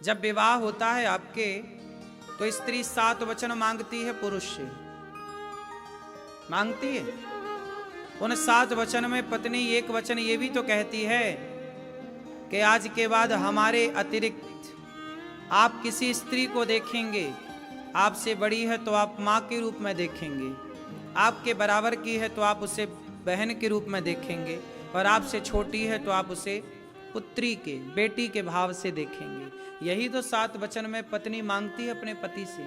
जब विवाह होता है आपके तो स्त्री 7 वचन मांगती है पुरुष से, मांगती है। उन 7 वचन में पत्नी एक वचन ये भी तो कहती है कि आज के बाद हमारे अतिरिक्त आप किसी स्त्री को देखेंगे, आपसे बड़ी है तो आप माँ के रूप में देखेंगे, आपके बराबर की है तो आप उसे बहन के रूप में देखेंगे, और आपसे छोटी है तो आप उसे पुत्री के, बेटी के भाव से देखेंगे। यही तो 7 वचन में पत्नी मांगती है अपने पति से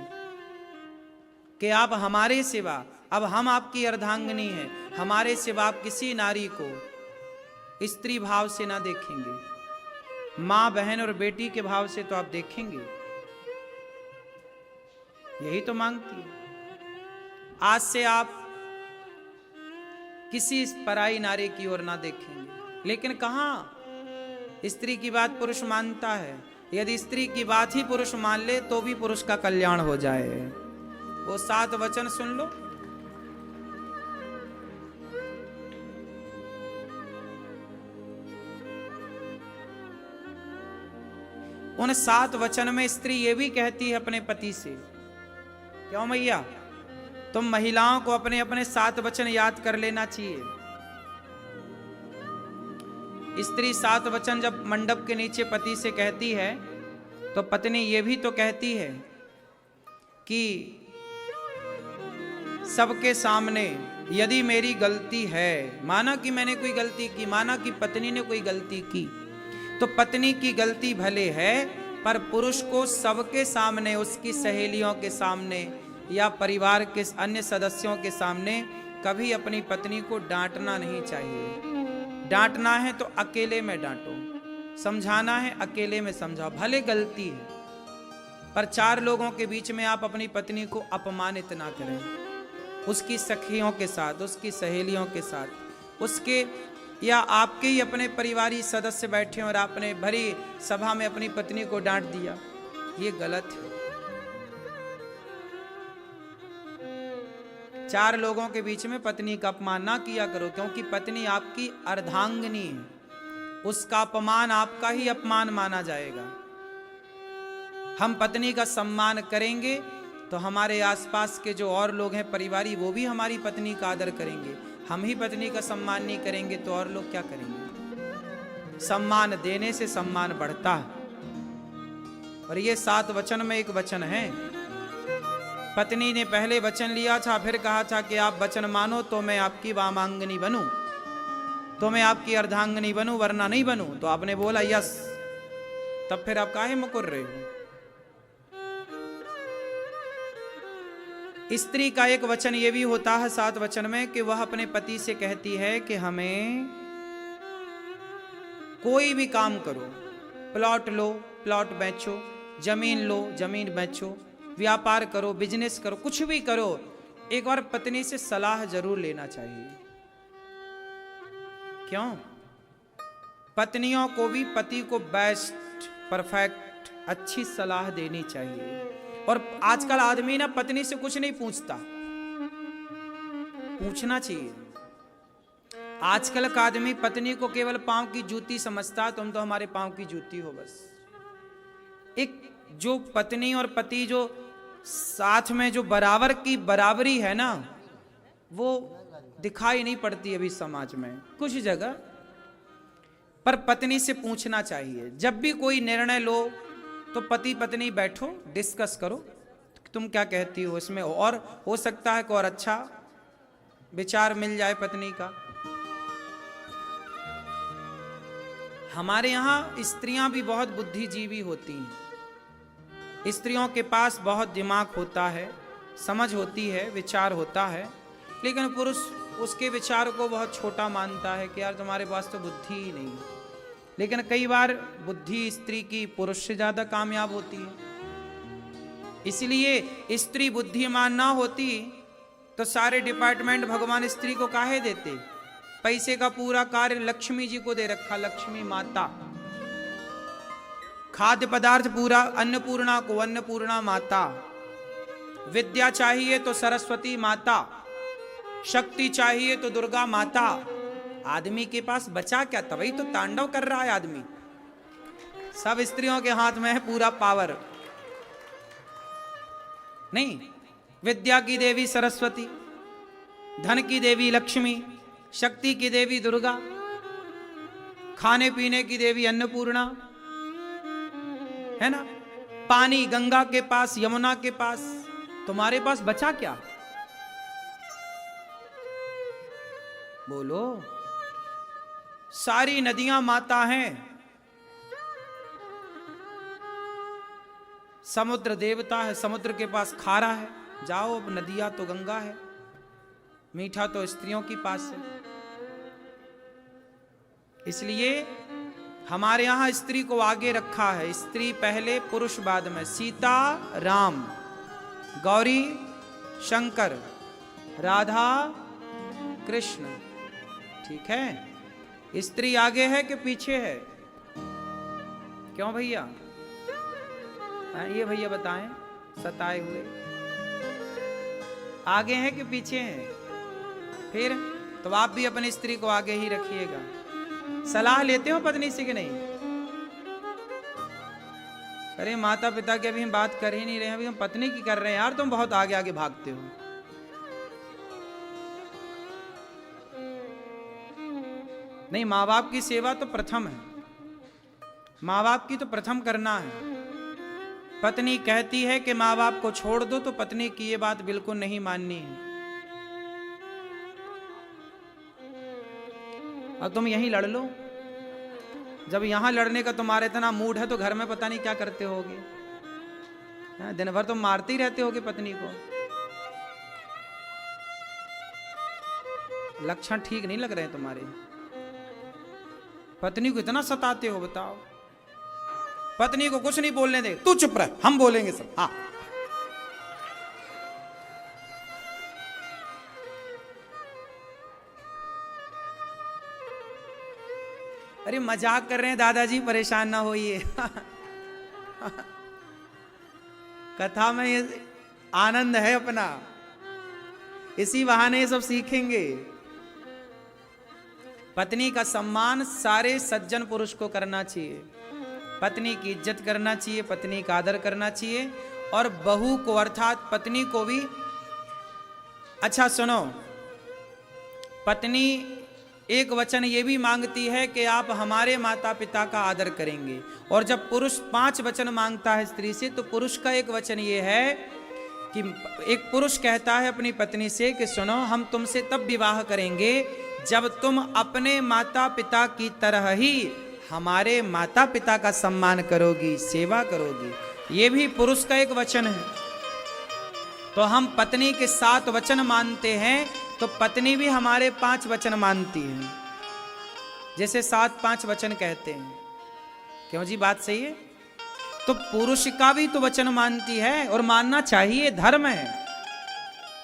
कि आप हमारे सिवा, अब हम आपकी अर्धांगिनी हैं, हमारे सिवा आप किसी नारी को स्त्री भाव से ना देखेंगे, मां बहन और बेटी के भाव से तो आप देखेंगे। यही तो मांगती है। आज से आप किसी पराई नारी की ओर ना देखेंगे। लेकिन कहां स्त्री की बात पुरुष मानता है। यदि स्त्री की बात ही पुरुष मान ले तो भी पुरुष का कल्याण हो जाए। वो 7 वचन सुन लो। उन 7 वचन में स्त्री ये भी कहती है अपने पति से, क्यों मैया, तुम महिलाओं को अपने अपने 7 वचन याद कर लेना चाहिए। स्त्री 7 वचन जब मंडप के नीचे पति से कहती है तो पत्नी ये भी तो कहती है कि सबके सामने यदि मेरी गलती है, माना कि मैंने कोई गलती की, माना कि पत्नी ने कोई गलती की, तो पत्नी की गलती भले है पर पुरुष को सबके सामने, उसकी सहेलियों के सामने या परिवार के अन्य सदस्यों के सामने कभी अपनी पत्नी को डांटना नहीं चाहिए। डांटना है तो अकेले में डांटो, समझाना है अकेले में समझाओ, भले गलती है पर 4 लोगों के बीच में आप अपनी पत्नी को अपमानित ना करें। उसकी सखियों के साथ, उसकी सहेलियों के साथ, उसके या आपके ही अपने परिवारी सदस्य बैठे और आपने भरी सभा में अपनी पत्नी को डांट दिया, ये गलत है। 4 लोगों के बीच में पत्नी का अपमान ना किया करो, क्योंकि पत्नी आपकी अर्धांगिनी है, उसका अपमान आपका ही अपमान माना जाएगा। हम पत्नी का सम्मान करेंगे तो हमारे आसपास के जो और लोग हैं परिवारी, वो भी हमारी पत्नी का आदर करेंगे। हम ही पत्नी का सम्मान नहीं करेंगे तो और लोग क्या करेंगे। सम्मान देने से सम्मान बढ़ता है। और ये 7 वचन में एक वचन है। पत्नी ने पहले वचन लिया था, फिर कहा था कि आप वचन मानो तो मैं आपकी वामांगनी बनूं, तो मैं आपकी अर्धांगिनी बनूं, वरना नहीं बनूं। तो आपने बोला यस, तब फिर आप काहे मुकुर रहे हो। स्त्री का एक वचन ये भी होता है 7 वचन में कि वह अपने पति से कहती है कि हमें कोई भी काम करो, प्लॉट लो, प्लॉट बेचो, जमीन लो, जमीन बेचो, व्यापार करो, बिजनेस करो, कुछ भी करो, एक बार पत्नी से सलाह जरूर लेना चाहिए। क्यों? पत्नियों को भी पति को बेस्ट, परफेक्ट, अच्छी सलाह देनी चाहिए। और आजकल आदमी ना पत्नी से कुछ नहीं पूछता, पूछना चाहिए। आजकल का आदमी पत्नी को केवल पांव की जूती समझता, तुम तो हमारे पांव की जूती हो बस। एक जो पत्नी और पति जो साथ में जो बराबर की बराबरी है ना, वो दिखाई नहीं पड़ती अभी समाज में कुछ जगह। पर पत्नी से पूछना चाहिए। जब भी कोई निर्णय लो तो पति पत्नी बैठो, डिस्कस करो, तुम क्या कहती हो इसमें, और हो सकता है कि और अच्छा विचार मिल जाए पत्नी का। हमारे यहां स्त्रियां भी बहुत बुद्धिजीवी होती हैं। स्त्रियों के पास बहुत दिमाग होता है, समझ होती है, विचार होता है, लेकिन पुरुष उसके विचार को बहुत छोटा मानता है कि यार तुम्हारे पास तो बुद्धि ही नहीं है। लेकिन कई बार बुद्धि स्त्री की पुरुष से ज्यादा कामयाब होती है। इसलिए स्त्री बुद्धिमान ना होती तो सारे डिपार्टमेंट भगवान स्त्री को काहे देते। पैसे का पूरा कार्य लक्ष्मी जी को दे रखा, लक्ष्मी माता। खाद्य पदार्थ पूरा अन्नपूर्णा को, अन्नपूर्णा माता। विद्या चाहिए तो सरस्वती माता, शक्ति चाहिए तो दुर्गा माता। आदमी के पास बचा क्या, तभी तो तांडव कर रहा है आदमी। सब स्त्रियों के हाथ में है पूरा पावर। नहीं, विद्या की देवी सरस्वती, धन की देवी लक्ष्मी, शक्ति की देवी दुर्गा, खाने पीने की देवी अन्नपूर्णा, है ना, पानी गंगा के पास, यमुना के पास। तुम्हारे पास बचा क्या? बोलो। सारी नदियां माता हैं, समुद्र देवता है, समुद्र के पास खारा है, जाओ अब नदियां तो गंगा है, मीठा तो स्त्रियों के पास है। इसलिए हमारे यहां स्त्री को आगे रखा है, स्त्री पहले पुरुष बाद में। सीता राम, गौरी शंकर, राधा कृष्ण, ठीक है। स्त्री आगे है कि पीछे है? क्यों भैया? ये भैया बताएं, सताए हुए, आगे हैं कि पीछे हैं? फिर तो आप भी अपनी स्त्री को आगे ही रखिएगा। सलाह लेते हो पत्नी से कि नहीं? अरे माता पिता की अभी हम बात कर ही नहीं रहे हैं, अभी हम पत्नी की कर रहे हैं। यार तुम बहुत आगे आगे भागते हो। नहीं, माँ बाप की सेवा तो प्रथम है, माँ बाप की तो प्रथम करना है। पत्नी कहती है कि माँ बाप को छोड़ दो, तो पत्नी की ये बात बिल्कुल नहीं माननी है। और तुम यहीं लड़ लो। जब यहां लड़ने का तुम्हारा इतना मूड है तो घर में पता नहीं क्या करते होगे। दिन भर तुम मारते ही रहते होगे पत्नी को। लक्षण ठीक नहीं लग रहे हैं तुम्हारे। पत्नी को इतना सताते हो, बताओ। पत्नी को कुछ नहीं बोलने दे, तू चुप रह, हम बोलेंगे सब। हाँ, अरे मजाक कर रहे हैं दादाजी, परेशान ना होइए। कथा में ये आनंद है अपना, इसी बहाने ये सब सीखेंगे। पत्नी का सम्मान सारे सज्जन पुरुष को करना चाहिए, पत्नी की इज्जत करना चाहिए, पत्नी का आदर करना चाहिए। और बहू को अर्थात पत्नी को भी। अच्छा सुनो, पत्नी एक वचन ये भी मांगती है कि आप हमारे माता पिता का आदर करेंगे। और जब पुरुष 5 वचन मांगता है स्त्री से, तो पुरुष का एक वचन ये है कि एक पुरुष कहता है अपनी पत्नी से कि सुनो, हम तुमसे तब विवाह करेंगे जब तुम अपने माता पिता की तरह ही हमारे माता पिता का सम्मान करोगी, सेवा करोगी। ये भी पुरुष का एक वचन है। तो हम पत्नी के 7 वचन मानते हैं, तो पत्नी भी हमारे 5 वचन मानती है, जैसे 7-5 वचन कहते हैं। क्यों जी, बात सही है? तो पुरुष का भी तो वचन मानती है, और मानना चाहिए, धर्म है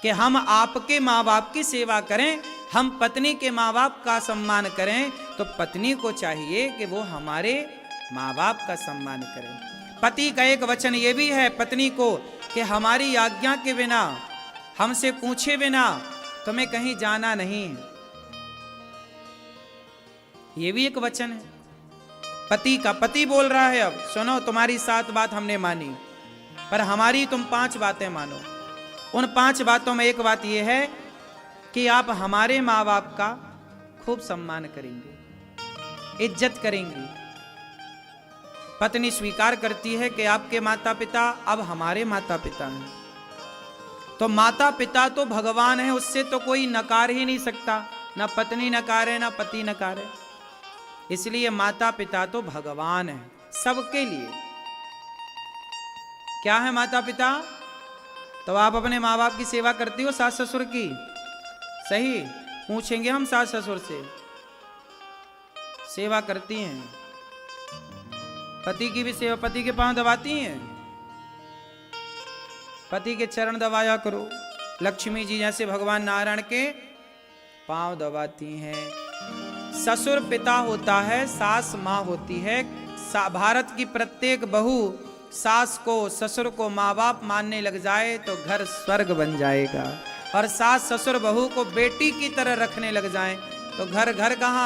कि हम आपके माँ बाप की सेवा करें, हम पत्नी के माँ बाप का सम्मान करें। तो पत्नी को चाहिए कि वो हमारे माँ बाप का सम्मान करें। पति का एक वचन ये भी है पत्नी को कि हमारी आज्ञा के बिना, हमसे पूछे बिना तुम्हें कहीं जाना नहीं। ये भी एक वचन है पति का। पति बोल रहा है, अब सुनो, तुम्हारी 7 बात हमने मानी, पर हमारी तुम 5 बातें मानो। उन 5 बातों में एक बात यह है कि आप हमारे माँ बाप का खूब सम्मान करेंगे, इज्जत करेंगी। पत्नी स्वीकार करती है कि आपके माता पिता अब हमारे माता पिता हैं। तो माता पिता तो भगवान है, उससे तो कोई नकार ही नहीं सकता, ना पत्नी नकारे ना पति नकारे। इसलिए माता पिता तो भगवान है सबके लिए। क्या है माता पिता? तो आप अपने माँ बाप की सेवा करती हो, सास ससुर की? सही पूछेंगे हम सास ससुर से, सेवा करती हैं? पति की भी सेवा, पति के पांव दबाती हैं? पति के चरण दबाया करो। लक्ष्मी जी जैसे भगवान नारायण के पांव दबाती हैं। ससुर पिता होता है, सास माँ होती है। भारत की प्रत्येक बहू सास को, ससुर को माँ बाप मानने लग जाए तो घर स्वर्ग बन जाएगा। और सास ससुर बहू को बेटी की तरह रखने लग जाए तो घर घर कहाँ